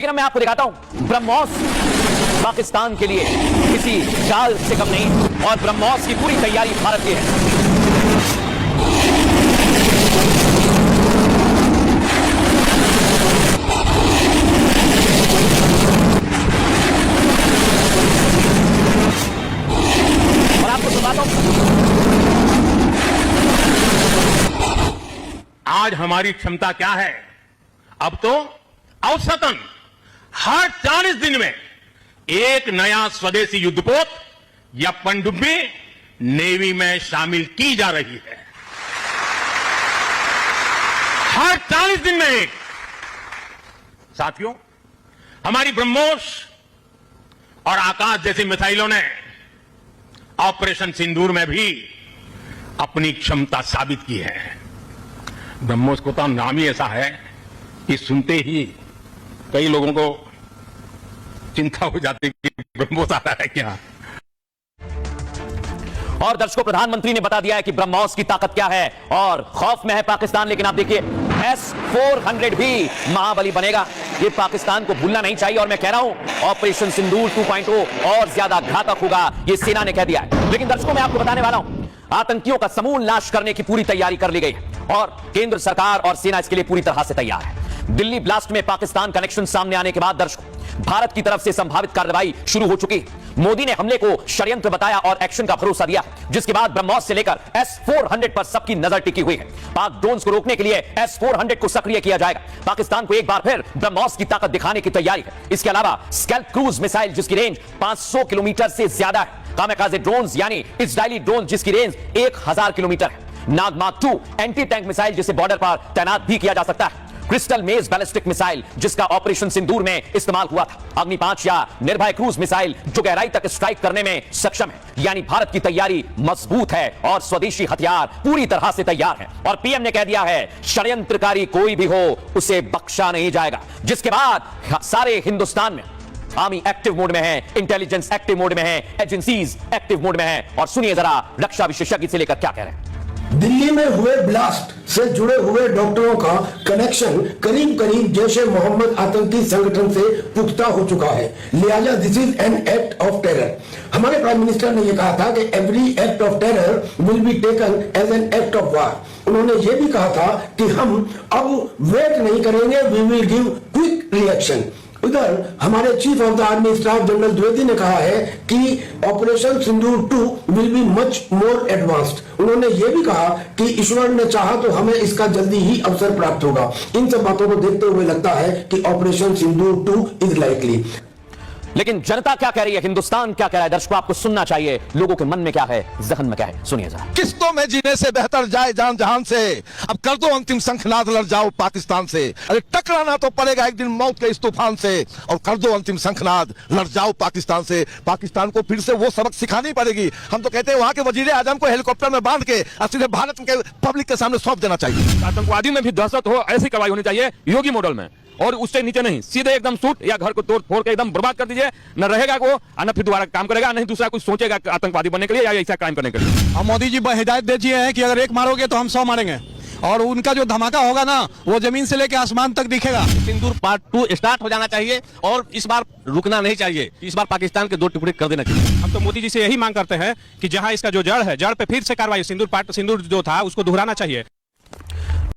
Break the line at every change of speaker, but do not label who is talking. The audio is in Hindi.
लेकिन मैं आपको दिखाता हूं ब्रह्मोस पाकिस्तान के लिए किसी चाल से कम नहीं और ब्रह्मोस की पूरी तैयारी भारत की है। और आपको सुनाता हूं
आज हमारी क्षमता क्या है। अब तो औसतन हर 40 दिन में एक नया स्वदेशी युद्धपोत या पनडुब्बी नेवी में शामिल की जा रही है। हर 40 दिन में एक। साथियों, हमारी ब्रह्मोस और आकाश जैसी मिसाइलों ने ऑपरेशन सिंदूर में भी अपनी क्षमता साबित की है। ब्रह्मोस को तो नाम ही ऐसा है कि सुनते ही कई लोगों को चिंता हो जाती है कि ब्रह्मोस आ रहा है क्या।
और दर्शकों, प्रधानमंत्री ने बता दिया है कि ब्रह्मोस की ताकत क्या है और खौफ में है पाकिस्तान। लेकिन आप देखिए S-400 भी महाबली बनेगा। ये पाकिस्तान को भूलना नहीं चाहिए। और मैं कह रहा हूं ऑपरेशन सिंदूर 2.0 और ज्यादा घातक होगा, ये सेना ने कह दिया है। लेकिन दर्शकों, मैं आपको बताने वाला हूं आतंकियों का समूल नाश करने की पूरी तैयारी कर ली गई है और केंद्र सरकार और सेना इसके लिए पूरी तरह से तैयार है। दिल्ली ब्लास्ट में पाकिस्तान कनेक्शन सामने आने के बाद दर्शकों, भारत की तरफ से संभावित कार्रवाई शुरू हो चुकी। मोदी ने हमले को षड्यंत्र बताया और एक्शन का भरोसा दिया, जिसके बाद ब्रह्मोस से लेकर S-400 पर सबकी नजर टिकी हुई है। पाक ड्रोन्स को रोकने के लिए S-400 को सक्रिय किया जाएगा। पाकिस्तान को एक बार फिर ब्रह्मोस की ताकत दिखाने की तैयारी है। इसके अलावा स्कैल्प क्रूज मिसाइल जिसकी रेंज 500 किलोमीटर से ज्यादा है, कामेकाजे ड्रोन्स यानी इजरायली ड्रोन जिसकी रेंज 1000 किलोमीटर है, नागमार्क 2 एंटी टैंक मिसाइल जिसे बॉर्डर पर तैनात भी किया जा सकता है, क्रिस्टल मेज बैलिस्टिक मिसाइल जिसका ऑपरेशन सिंदूर में इस्तेमाल हुआ था, अग्नि 5 या निर्भय क्रूज मिसाइल जो गहराई तक स्ट्राइक करने में सक्षम है। यानी भारत की तैयारी मजबूत है और स्वदेशी हथियार पूरी तरह से तैयार है। और पीएम ने कह दिया है षड्यंत्रकारी कोई भी हो उसे बख्शा नहीं जाएगा। जिसके बाद सारे हिंदुस्तान में आर्मी एक्टिव मोड में है, इंटेलिजेंस एक्टिव मोड में है, एजेंसीज एक्टिव मोड में है। और सुनिए जरा रक्षा विशेषज्ञ से लेकर क्या कह रहे हैं।
दिल्ली में हुए ब्लास्ट से जुड़े हुए डॉक्टरों का कनेक्शन करीब करीब जैश-ए मोहम्मद आतंकी संगठन से पुख्ता हो चुका है, लिहाजा this is an act of terror. हमारे प्राइम मिनिस्टर ने यह कहा था कि every act of terror will be taken as an act of war. उन्होंने यह भी कहा था कि हम अब वेट नहीं करेंगे, we will give quick reaction. उधर हमारे chief of the army staff general Dwivedi ने कहा है कि operation Sindoor 2 will be much more advanced. उन्होंने यह भी कहा कि ईश्वर ने चाहा तो हमें इसका जल्दी ही अवसर प्राप्त होगा। इन सब बातों को देखते हुए लगता है कि ऑपरेशन सिंदूर 2 इज लाइकली।
लेकिन जनता क्या कह रही है, हिंदुस्तान क्या कह रहा है, दर्शकों आपको सुनना चाहिए। लोगों के मन में क्या है, जहन में क्या है, सुनिए जरा।
किस्तों में जीने से बेहतर जाए जान जहान से, अब कर दो अंतिम शंखनाद, लड़ जाओ पाकिस्तान से। अरे टकराना तो पड़ेगा एक दिन मौत के इस तूफान से, और कर दो अंतिम शंखनाद, लड़ जाओ पाकिस्तान से। पाकिस्तान को फिर से वो सबक सिखानी पड़ेगी। हम तो कहते हैं वहां के वजीर आजम को हेलीकॉप्टर में बांध के और सीधे भारत के पब्लिक के सामने सौंप देना चाहिए।
आतंकवादी में भी दहशत हो, ऐसी कार्रवाई होनी चाहिए योगी मॉडल में, और उससे नीचे नहीं, सीधे एकदम शूट या घर को तोड़ फोड़ के एकदम बर्बाद कर दीजिए। न रहेगा वो, न फिर दोबारा काम करेगा, नहीं दूसरा कुछ सोचेगा आतंकवादी बनने के लिए या ऐसा क्राइम करने के लिए।
अब मोदी जी हिदायत दे दिए हैं कि अगर एक मारोगे तो हम 100 मारेंगे, और उनका जो धमाका होगा ना वो जमीन से लेकर आसमान तक दिखेगा।
सिंदूर पार्ट 2 स्टार्ट हो जाना चाहिए और इस बार रुकना नहीं चाहिए। इस बार पाकिस्तान के 2 टुकड़े कर देना चाहिए।
हम तो मोदी जी से यही मांग करते हैं कि जहां इसका जो जड़ है, जड़ पे फिर से कार्रवाई, सिंदूर जो था उसको दोहराना चाहिए।